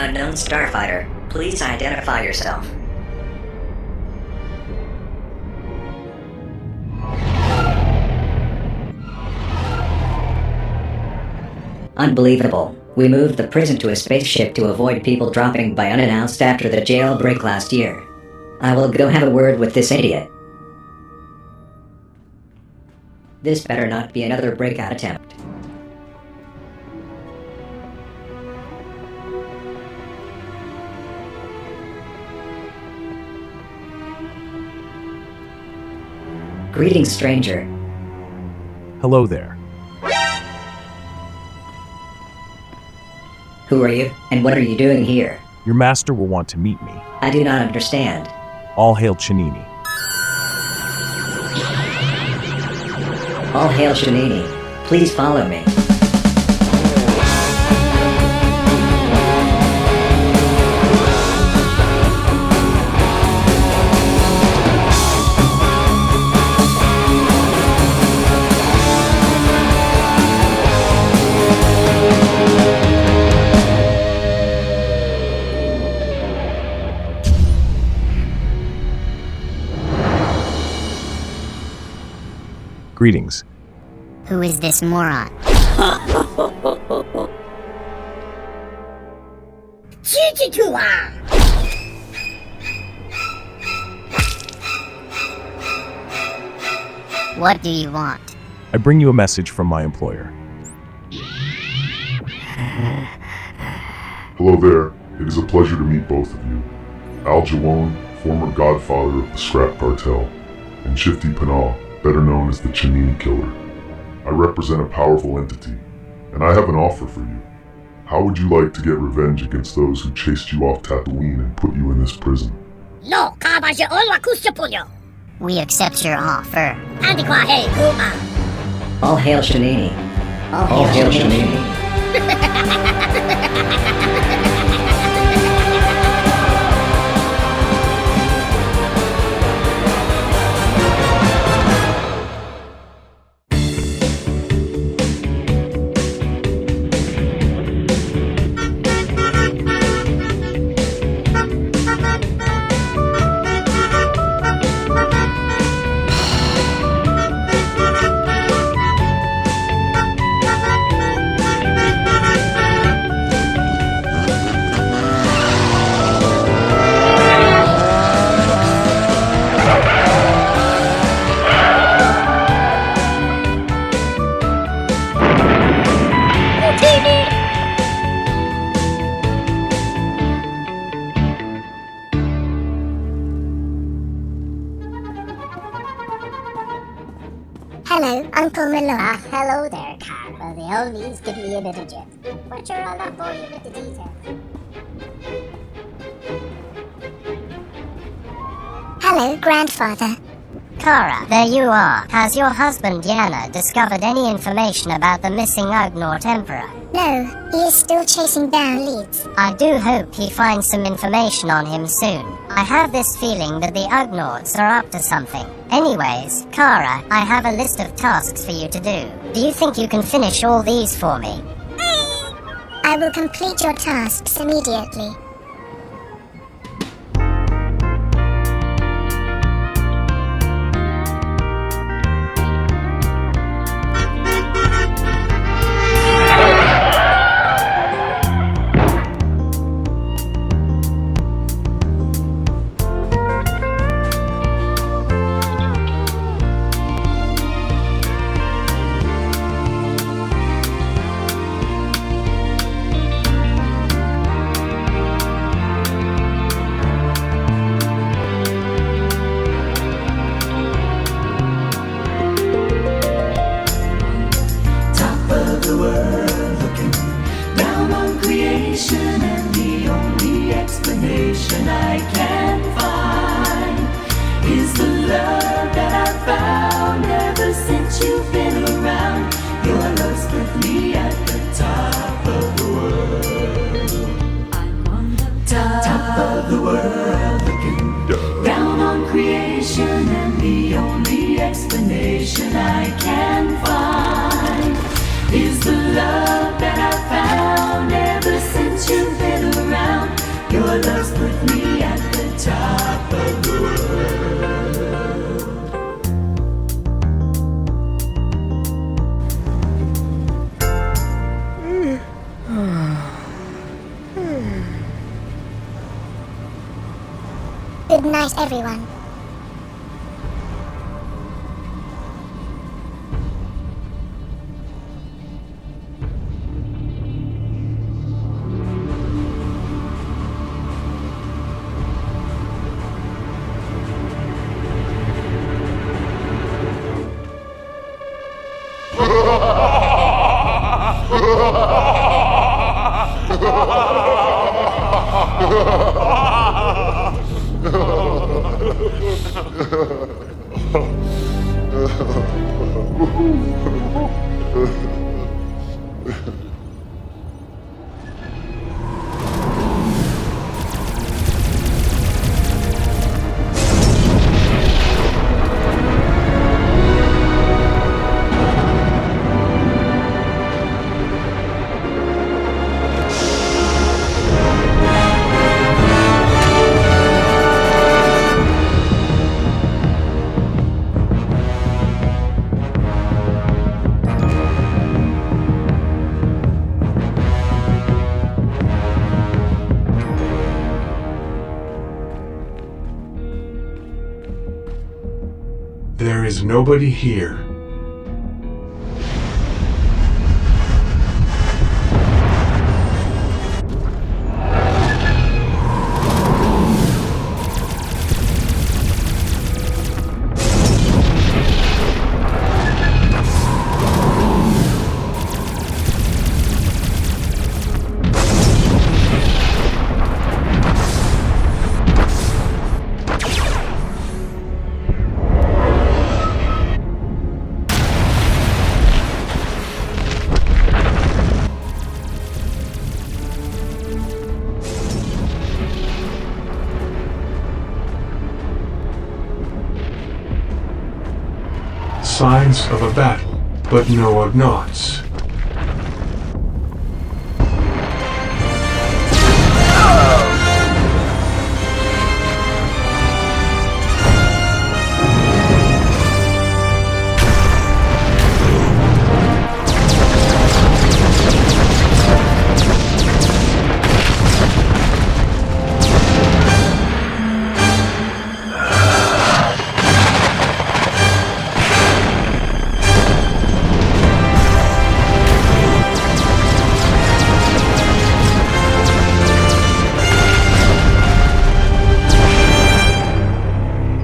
Unknown starfighter, please identify yourself. Unbelievable. We moved the prison to a spaceship to avoid people dropping by unannounced after the jailbreak last year. I will go have a word with this idiot. This better not be another breakout attempt. Greetings, stranger. Hello there. Who are you, and what are you doing here? Your master will want to meet me. I do not understand. All hail Chinini. All hail Shanini. Please follow me. Greetings. Who is this moron? What do you want? I bring you a message from my employer. Hello there. It is a pleasure to meet both of you. Al Jawone, former godfather of the Scrap Cartel, and Shifty Panal, better known as the Chinini Killer. I represent a powerful entity, and I have an offer for you. How would you like to get revenge against those who chased you off Tatooine and put you in this prison? No, kabaje olwa kustapunyo. We accept your offer. Andikwa hey kuma. All hail Shanini. All hail Shanini. Hello, Uncle Malone. Hello there, Carl. The oldies give me a bit of jip. But sure, I'll not bore you with the details. Hello, Grandfather. Kara, there you are. Has your husband Yana discovered any information about the missing Ugnaught Emperor? No, he is still chasing down leads. I do hope he finds some information on him soon. I have this feeling that the Ugnaughts are up to something. Anyways, Kara, I have a list of tasks for you to do. Do you think you can finish all these for me? I will complete your tasks immediately. And the only explanation I can find is the love that I found ever since you've been around. Your love's put me at the top of the world. I'm on the top of the world, looking down on creation, and the only explanation I can find is the love that I found ever since you've been around. with me at the top of the world. Good night, everyone. There is nobody here. Signs of a battle, but no Ugnaughts.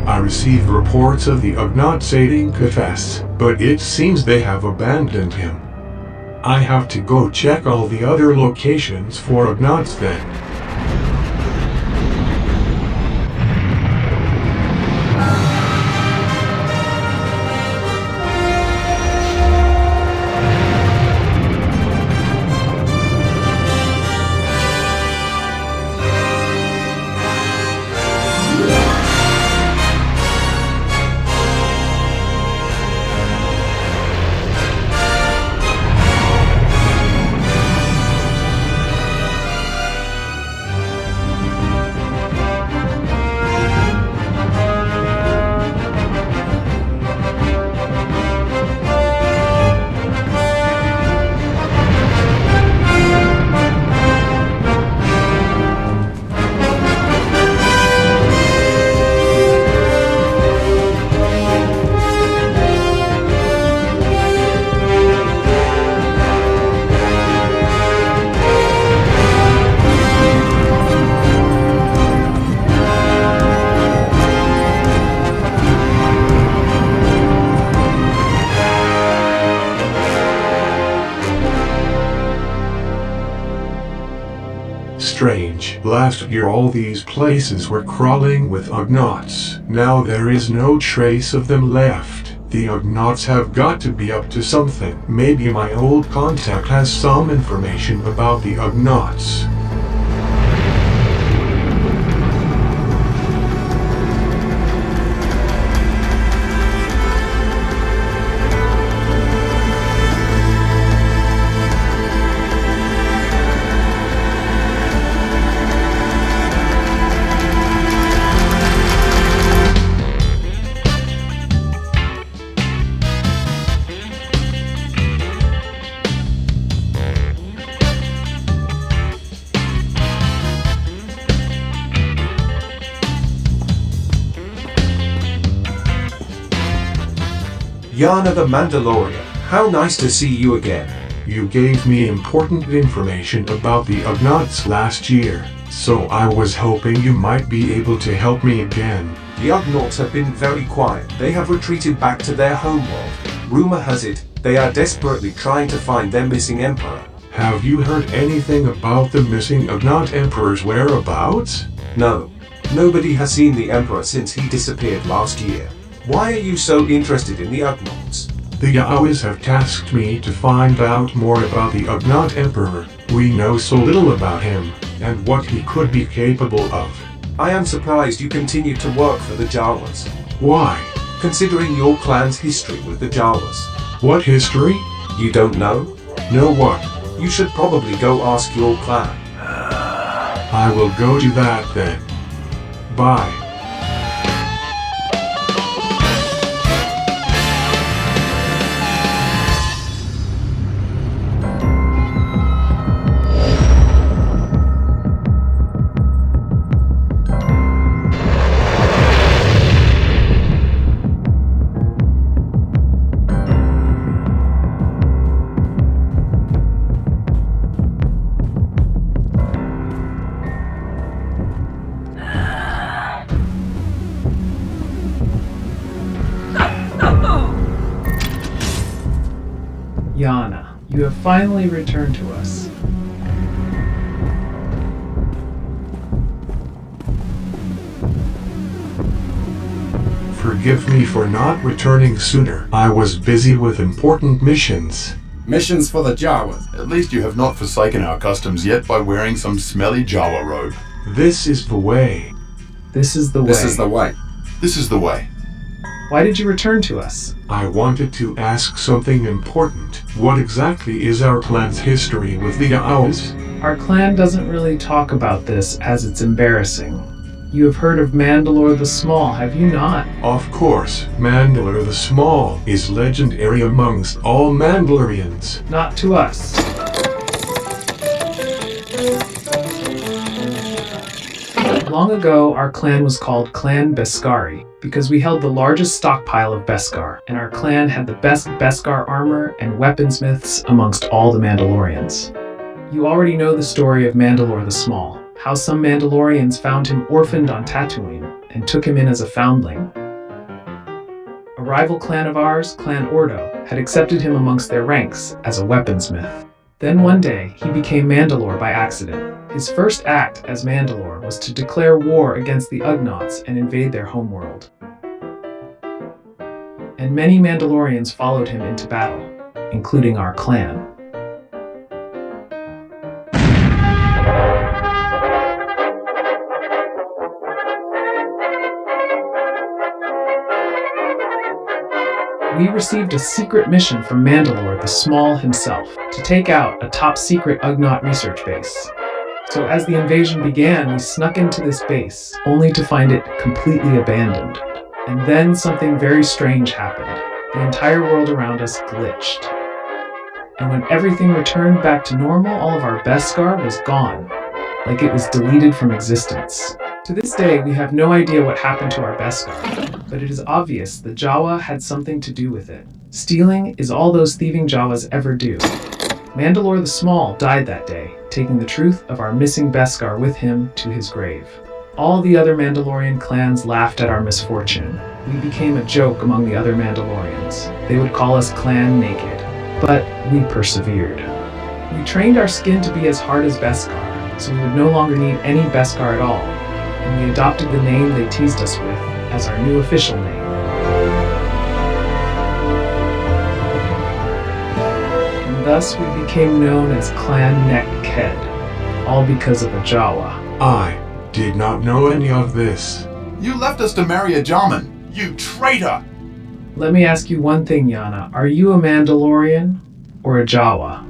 I received reports of the Ugnaughts aiding Kefes, but it seems they have abandoned him. I have to go check all the other locations for Ugnaughts then. Strange. Last year all these places were crawling with Ugnaughts. Now there is no trace of them left. The Ugnaughts have got to be up to something. Maybe my old contact has some information about the Ugnaughts. Yana the Mandalorian, how nice to see you again. You gave me important information about the Ugnaughts last year, so I was hoping you might be able to help me again. The Ugnaughts have been very quiet. They have retreated back to their homeworld. Rumor has it, they are desperately trying to find their missing emperor. Have you heard anything about the missing Ugnaught Emperor's whereabouts? No. Nobody has seen the emperor since he disappeared last year. Why are you so interested in the Ugnaughts? The Yaowas have tasked me to find out more about the Ugnaught Emperor. We know so little about him, and what he could be capable of. I am surprised you continue to work for the Jawas. Why? Considering your clan's history with the Jawas. What history? You don't know? Know what? You should probably go ask your clan. I will go do that then. Bye. Yana, you have finally returned to us. Forgive me for not returning sooner. I was busy with important missions. Missions for the Jawas. At least you have not forsaken our customs yet by wearing some smelly Jawa robe. This is the way. This is the way. This is the way. This is the way. Why did you return to us? I wanted to ask something important. What exactly is our clan's history with the Yaowas? Our clan doesn't really talk about this as it's embarrassing. You have heard of Mandalore the Small, have you not? Of course, Mandalore the Small is legendary amongst all Mandalorians. Not to us. Long ago, our clan was called Clan Beskari because we held the largest stockpile of Beskar, and our clan had the best Beskar armor and weaponsmiths amongst all the Mandalorians. You already know the story of Mandalore the Small, how some Mandalorians found him orphaned on Tatooine and took him in as a foundling. A rival clan of ours, Clan Ordo, had accepted him amongst their ranks as a weaponsmith. Then one day, he became Mandalore by accident. His first act as Mandalore was to declare war against the Ugnaughts and invade their homeworld. And many Mandalorians followed him into battle, including our clan. We received a secret mission from Mandalore the Small himself to take out a top-secret Ugnaught research base. So as the invasion began, we snuck into this base, only to find it completely abandoned. And then something very strange happened. The entire world around us glitched. And when everything returned back to normal, all of our Beskar was gone, like it was deleted from existence. To this day, we have no idea what happened to our Beskar, but it is obvious the Jawa had something to do with it. Stealing is all those thieving Jawas ever do. Mandalore the Small died that day, taking the truth of our missing Beskar with him to his grave. All the other Mandalorian clans laughed at our misfortune. We became a joke among the other Mandalorians. They would call us Clan Naked, but we persevered. We trained our skin to be as hard as Beskar, so we would no longer need any Beskar at all, and we adopted the name they teased us with as our new official name. And thus we became known as Clan Nek-Ked, all because of a Jawa. I did not know any of this. You left us to marry a Jamin, you traitor! Let me ask you one thing, Yana. Are you a Mandalorian or a Jawa?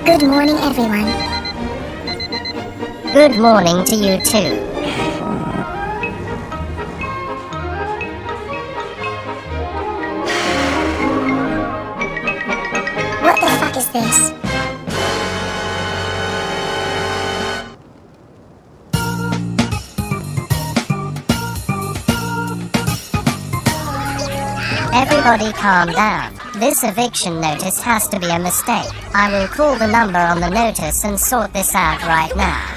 Good morning, everyone. Good morning to you too. this. Everybody calm down. This eviction notice has to be a mistake. I will call the number on the notice and sort this out right now.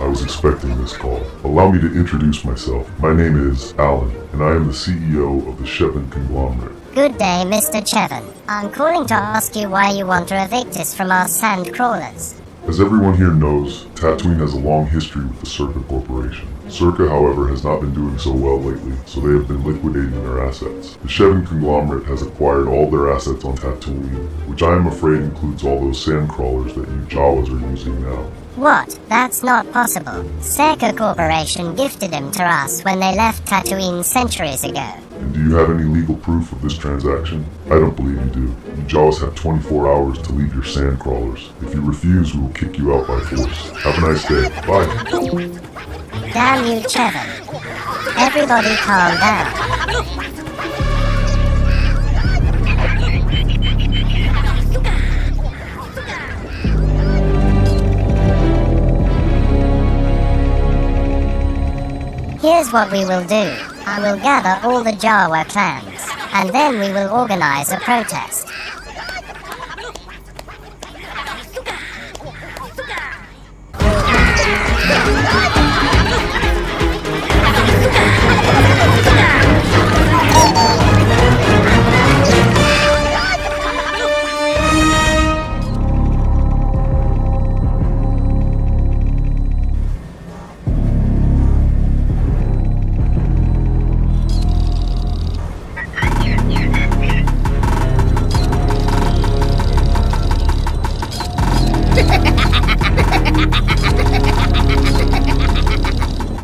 I was expecting this call. Allow me to introduce myself. My name is Alan, and I am the CEO of the Shevin Conglomerate. Good day, Mr. Chevin. I'm calling to ask you why you want to evict us from our sand crawlers. As everyone here knows, Tatooine has a long history with the Circa Corporation. Circa, however, has not been doing so well lately, so they have been liquidating their assets. The Shevin Conglomerate has acquired all their assets on Tatooine, which I am afraid includes all those sand crawlers that you Jawas are using now. What? That's not possible. Circa Corporation gifted them to us when they left Tatooine centuries ago. And do you have any legal proof of this transaction? I don't believe you do. You Jawas have 24 hours to leave your sand crawlers. If you refuse, we will kick you out by force. Have a nice day. Bye. Damn you, Chevin. Everybody calm down. Here's what we will do. I will gather all the Jawa clans, and then we will organize a protest.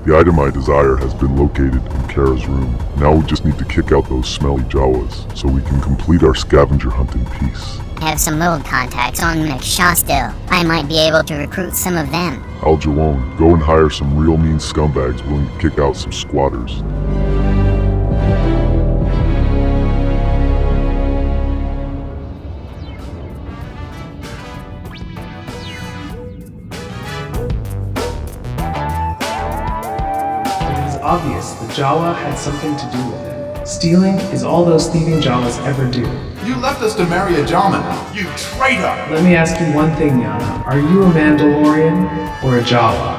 The item I desire has been located in Kara's room. Now we just need to kick out those smelly Jawas, so we can complete our scavenger hunt in peace. I have some old contacts on McShaw still. I might be able to recruit some of them. Al Jawon, go and hire some real mean scumbags willing to kick out some squatters. Obvious the Jawa had something to do with it. Stealing is all those thieving Jawas ever do. You left us to marry a Jaman, you traitor! Let me ask you one thing, Yana. Are you a Mandalorian or a Jawa?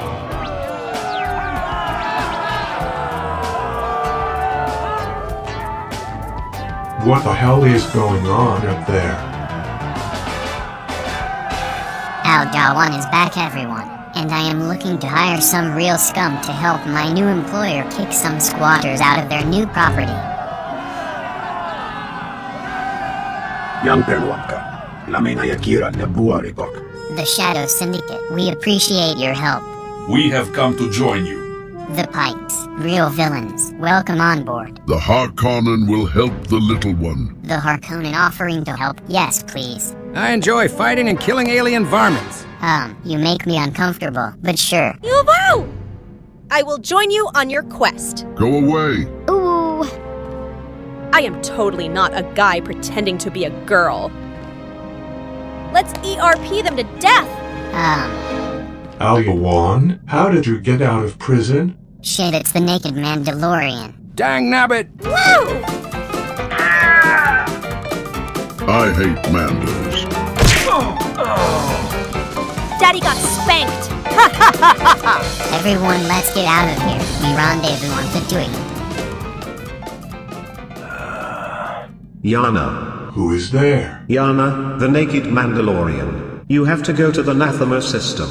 What the hell is going on up there? Al Jawan is back, everyone. And I am looking to hire some real scum to help my new employer kick some squatters out of their new property. The Shadow Syndicate, we appreciate your help. We have come to join you. The Pikes, real villains, welcome on board. The Harkonnen will help the little one. The Harkonnen offering to help, yes please. I enjoy fighting and killing alien varmints. You make me uncomfortable, but sure. Yuvu! I will join you on your quest. Go away. Ooh. I am totally not a guy pretending to be a girl. Let's ERP them to death! Al Jawon, how did you get out of prison? Shit, it's the naked Mandalorian. Dang nabbit! Woo! I hate Mandos. Daddy got spanked! Everyone, let's get out of here. We rendezvous on Tatooine. Yana. Who is there? Yana, the naked Mandalorian. You have to go to the Nathema system.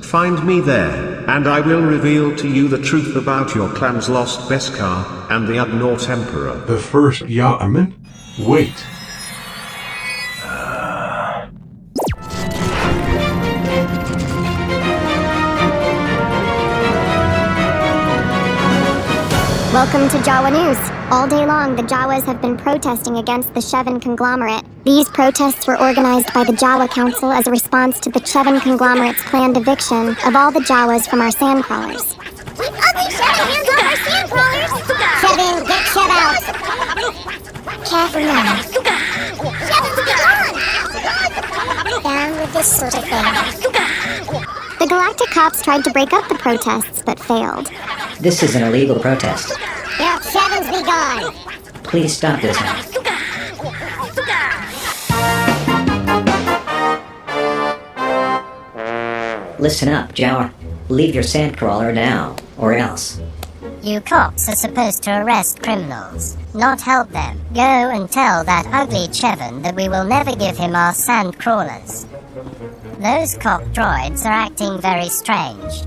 Find me there, and I will reveal to you the truth about your clan's lost Beskar and the Ugnaught Emperor. The first Yaman? Wait. Welcome to Jawa News. All day long, the Jawas have been protesting against the Shevin Conglomerate. These protests were organized by the Jawa Council as a response to the Shevin Conglomerate's planned eviction of all the Jawas from our sandcrawlers. Keep ugly Shevin hands off our sandcrawlers! Shevin, get Shev out! Careful now. Shevin, down with this sort of thing. The Galactic Cops tried to break up the protests, but failed. This is an illegal protest. Your sevens be gone. Please stop this now. Listen up, Jawa. Leave your sandcrawler now, or else. You cops are supposed to arrest criminals, not help them. Go and tell that ugly Chevin that we will never give him our sand crawlers. Those cop droids are acting very strange.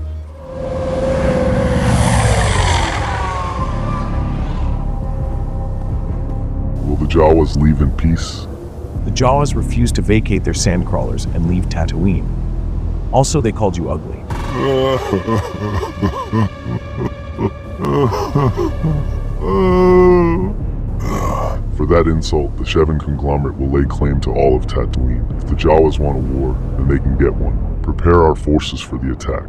Will the Jawas leave in peace? The Jawas refused to vacate their sandcrawlers and leave Tatooine. Also, they called you ugly. For that insult, the Shevin conglomerate will lay claim to all of Tatooine. If the Jawas want a war, then they can get one. Prepare our forces for the attack.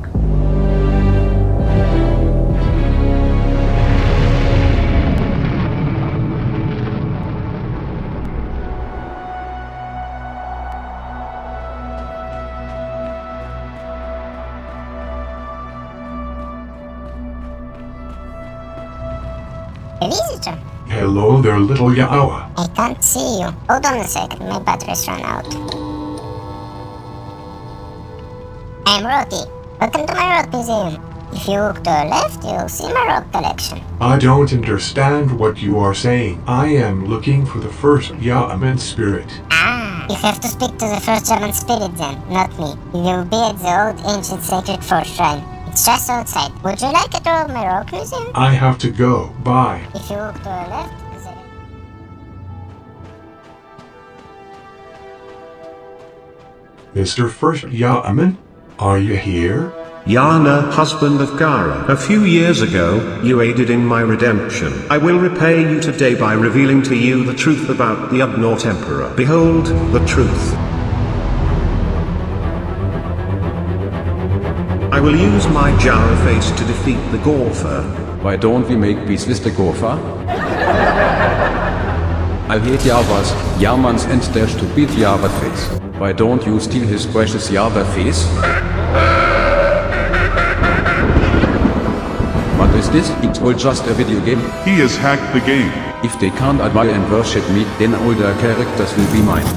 A visitor. Hello there, little Yawa. I can't see you. Hold on a second, my battery's run out. I'm Roti. Welcome to my rock museum. If you look to the left, you'll see my rock collection. I don't understand what you are saying. I am looking for the first Ya'aman spirit. Ah, you have to speak to the first German spirit then, not me. You'll be at the old ancient sacred forest shrine. It's just outside. Would you like a tour of my rock museum? I have to go. Bye. If you look to the left, Mr. First Ya'aman, are you here? Yana, husband of Gara, a few years ago, you aided in my redemption. I will repay you today by revealing to you the truth about the Ugnaught Emperor. Behold, the truth. I will use my Jara face to defeat the Gorfa. Why don't we make peace with the Gorfa? I hate Javas, Yaman's and dash to beat Java face. Why don't you steal his precious Java face? What is this? It's all just a video game. He has hacked the game. If they can't admire and worship me, then all their characters will be mine.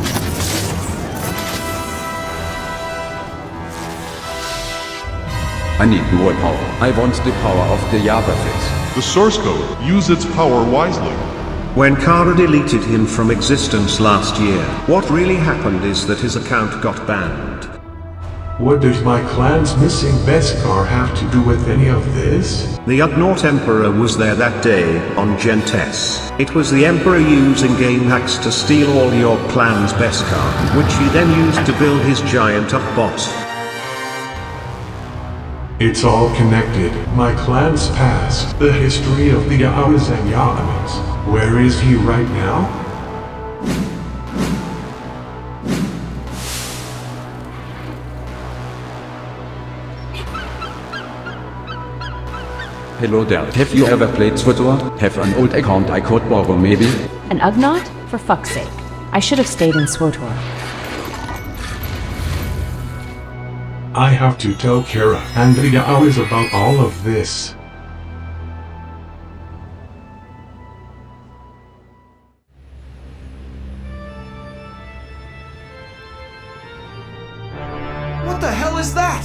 I need more power. I want the power of the Java face. The source code. Use its power wisely. When Kara deleted him from existence last year, what really happened is that his account got banned. What does my clan's missing Beskar have to do with any of this? The Ugnaught Emperor was there that day, on Gentes. It was the Emperor using game hacks to steal all your clan's Beskar, which he then used to build his giant up-bot. It's all connected. My clan's past, the history of the Ya'awas and Ya'amans. Where is he right now? Hello there. Have you ever played SWTOR? Have an old account I could borrow maybe? An Ugnaught? For fuck's sake. I should have stayed in SWTOR. I have to tell Kara and the Ya'awas about all of this. What the hell is that?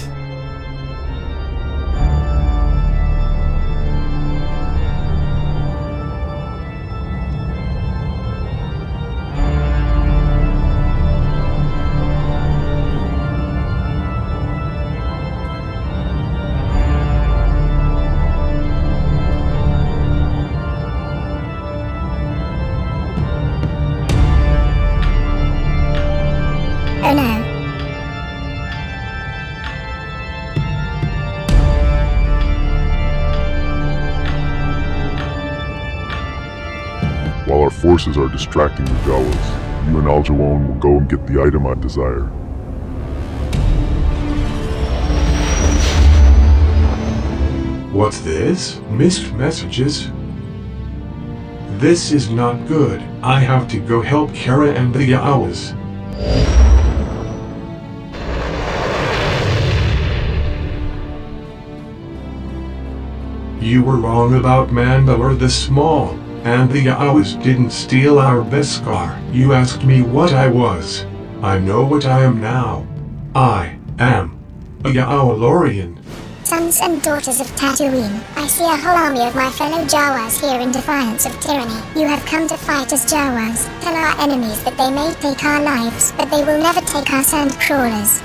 Oh no. While our forces are distracting the Jawas, you and Al Jawon will go and get the item I desire. What's this? Missed messages? This is not good. I have to go help Kara and the Ya'awas. You were wrong about Mandalore the Small, and the Yawas didn't steal our Beskar. You asked me what I was. I know what I am now. I am a Yawalorian. Sons and daughters of Tatooine, I see a whole army of my fellow Jawas here in defiance of tyranny. You have come to fight as Jawas. Tell our enemies that they may take our lives, but they will never take our sand crawlers.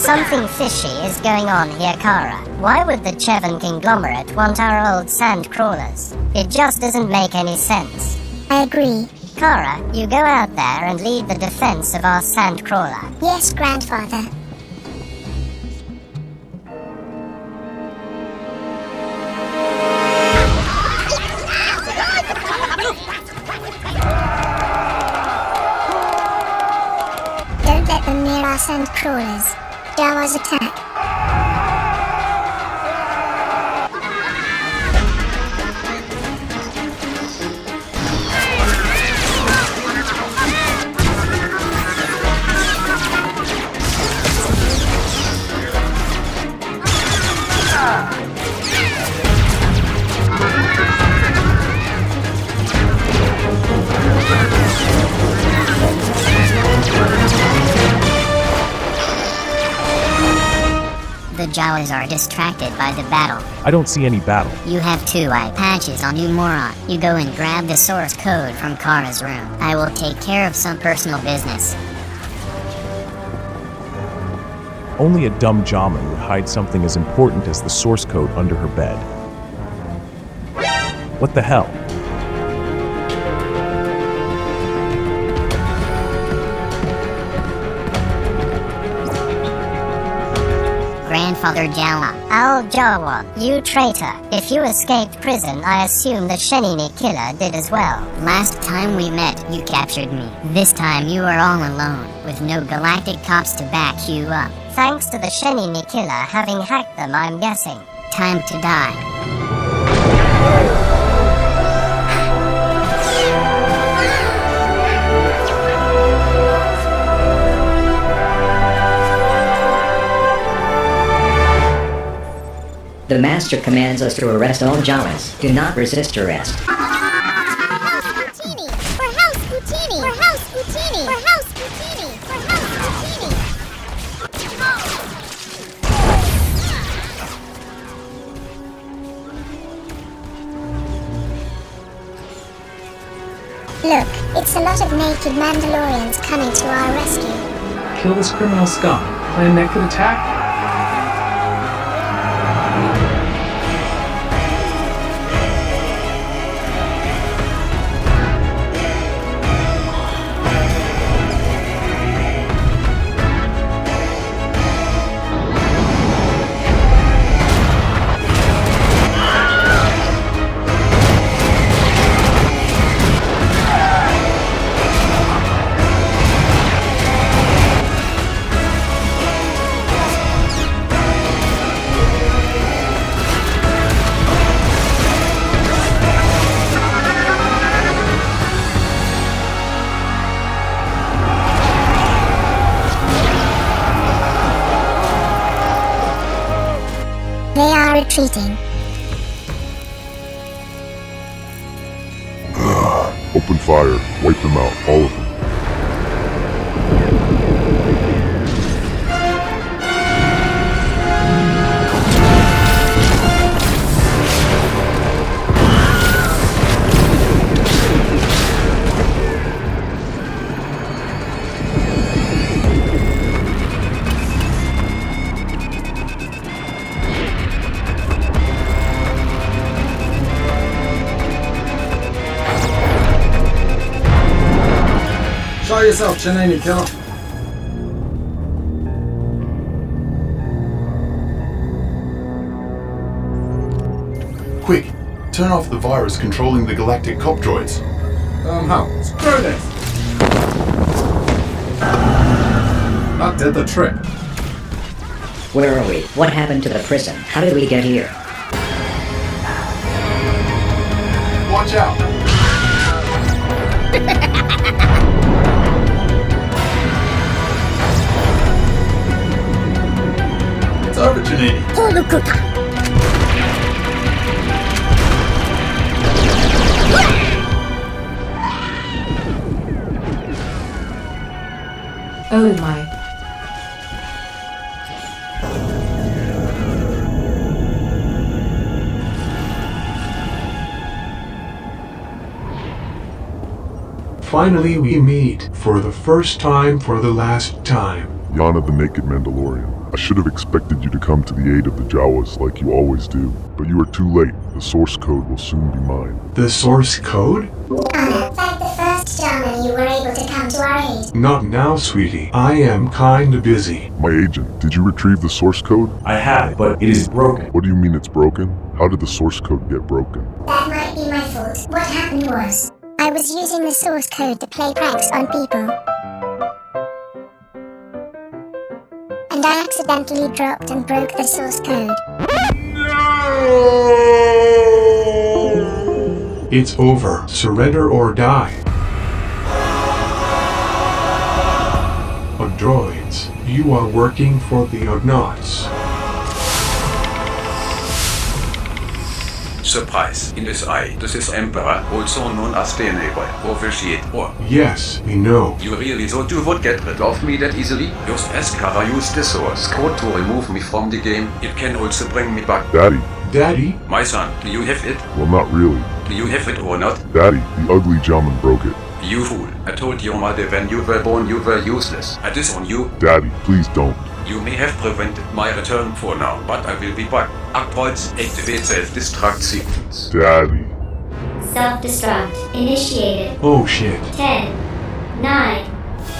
Something fishy is going on here, Kara. Why would the Chevan conglomerate want our old sand crawlers? It just doesn't make any sense. I agree. Kara, you go out there and lead the defense of our sand crawler. Yes, Grandfather. Don't let them near our sand crawlers. Jawas attack. The Jawas are distracted by the battle. I don't see any battle. You have 2 eye patches on you, moron. You go and grab the source code from Kara's room. I will take care of some personal business. Only a dumb Jaman would hide something as important as the source code under her bed. What the hell? Grandfather Jawa. Al Jawa, you traitor. If you escaped prison, I assume the Shenini killer did as well. Last time we met, you captured me. This time you are all alone, with no galactic cops to back you up. Thanks to the Shenini killer having hacked them, I'm guessing. Time to die. The Master commands us to arrest all Jawas. Do not resist arrest. Look, it's a lot of naked Mandalorians coming to our rescue. Kill this criminal scum. Plan naked attack? They are retreating. Open fire. Wipe them out. All of them. Show yourself, Shenini killer. Quick, turn off the virus controlling the galactic cop droids. How? Screw this! That did the trick. Where are we? What happened to the prison? How did we get here? Watch out! Cheneni. Oh my. Finally, we meet for the first time for the last time. Yana the Naked Mandalorian. I should have expected you to come to the aid of the Jawas like you always do, but you are too late. The source code will soon be mine. The source code? Thank the first German you were able to come to our aid. Not now, sweetie. I am kinda busy. My agent, did you retrieve the source code? I have it, but it is broken. What do you mean it's broken? How did the source code get broken? That might be my fault. What happened was, I was using the source code to play pranks on people. And I accidentally dropped and broke the source code. It's over. Surrender or die. Androids, you are working for the Ugnaughts. Surprise. In this eye, this is Emperor, also known as the neighbor, officiate or. Yes, we know. You really thought you would get rid of me that easily? Just ask Kara used the source code to remove me from the game. It can also bring me back. Daddy. Daddy? My son, do you have it? Well, not really. Do you have it or not? Daddy, the ugly Jaman broke it. You fool. I told your mother when you were born you were useless. I disown you. Daddy, please don't. You may have prevented my return for now, but I will be back. Actoids, activate self-destruct sequence. Daddy. Self-destruct initiated. Oh shit. 10, 9,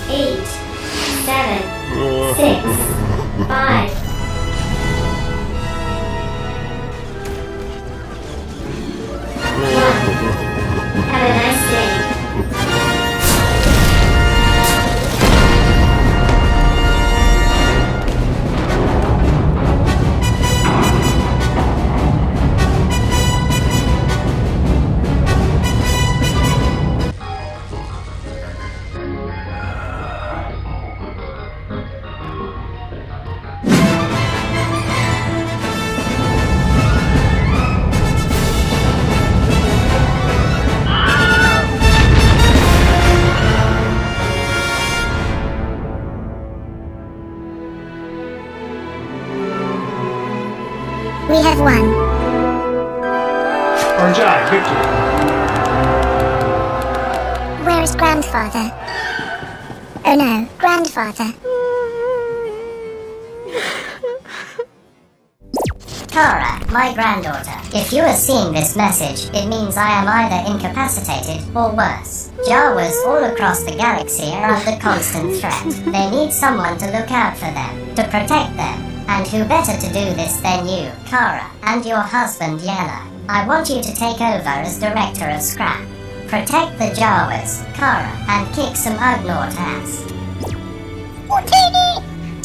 8, 7, 6, 5. Have a nice day. We have won. Arjai, victory. Where is grandfather? Oh no, grandfather. Kara, my granddaughter, if you are seeing this message, it means I am either incapacitated or worse. Jawas all across the galaxy are under constant threat. They need someone to look out for them, to protect them. And who better to do this than you, Kara, and your husband, Yana? I want you to take over as director of Scrap. Protect the Jawas, Kara, and kick some Ugnaught ass.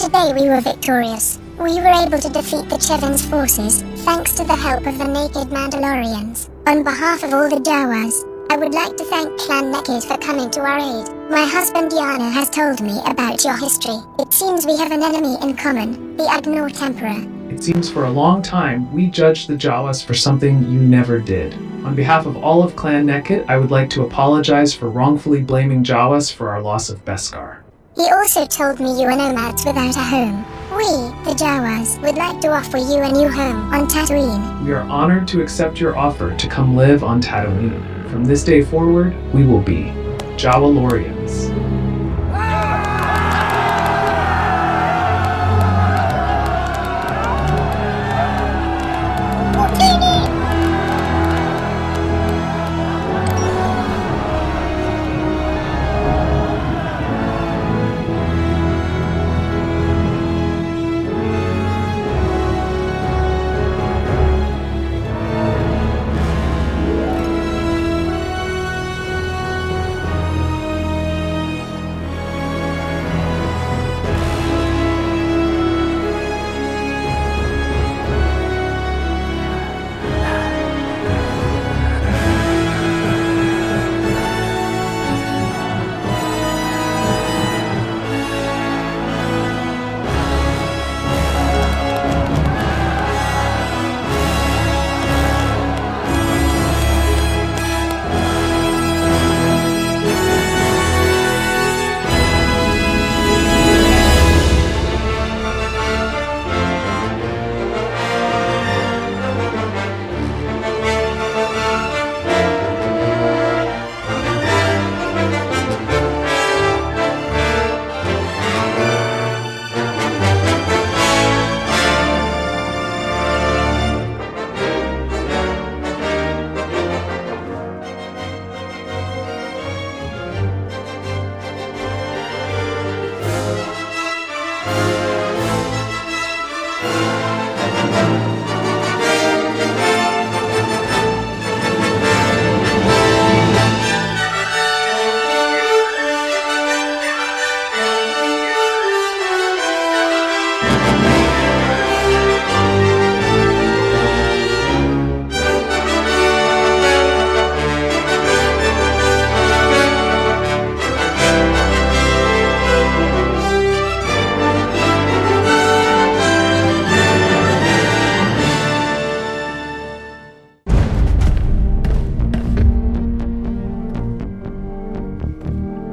Today we were victorious. We were able to defeat the Cheven's forces, thanks to the help of the Naked Mandalorians. On behalf of all the Jawas, I would like to thank Clan Naked for coming to our aid. My husband Yana has told me about your history. It seems we have an enemy in common, the Ugnaught Emperor. It seems for a long time we judged the Jawas for something you never did. On behalf of all of Clan Naked, I would like to apologize for wrongfully blaming Jawas for our loss of Beskar. He also told me you were nomads without a home. We, the Jawas, would like to offer you a new home on Tatooine. We are honored to accept your offer to come live on Tatooine. From this day forward, we will be Jawalorians.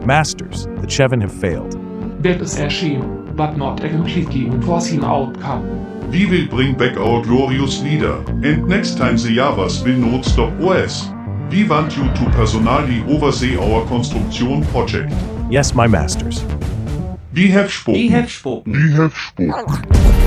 Masters, the Cheven have failed. That is a shame, but not a completely unforeseen outcome. We will bring back our glorious leader, and next time the Javas will not stop us. We want you to personally oversee our construction project. Yes, my masters. We have spoken. We have spoken. We have spoken.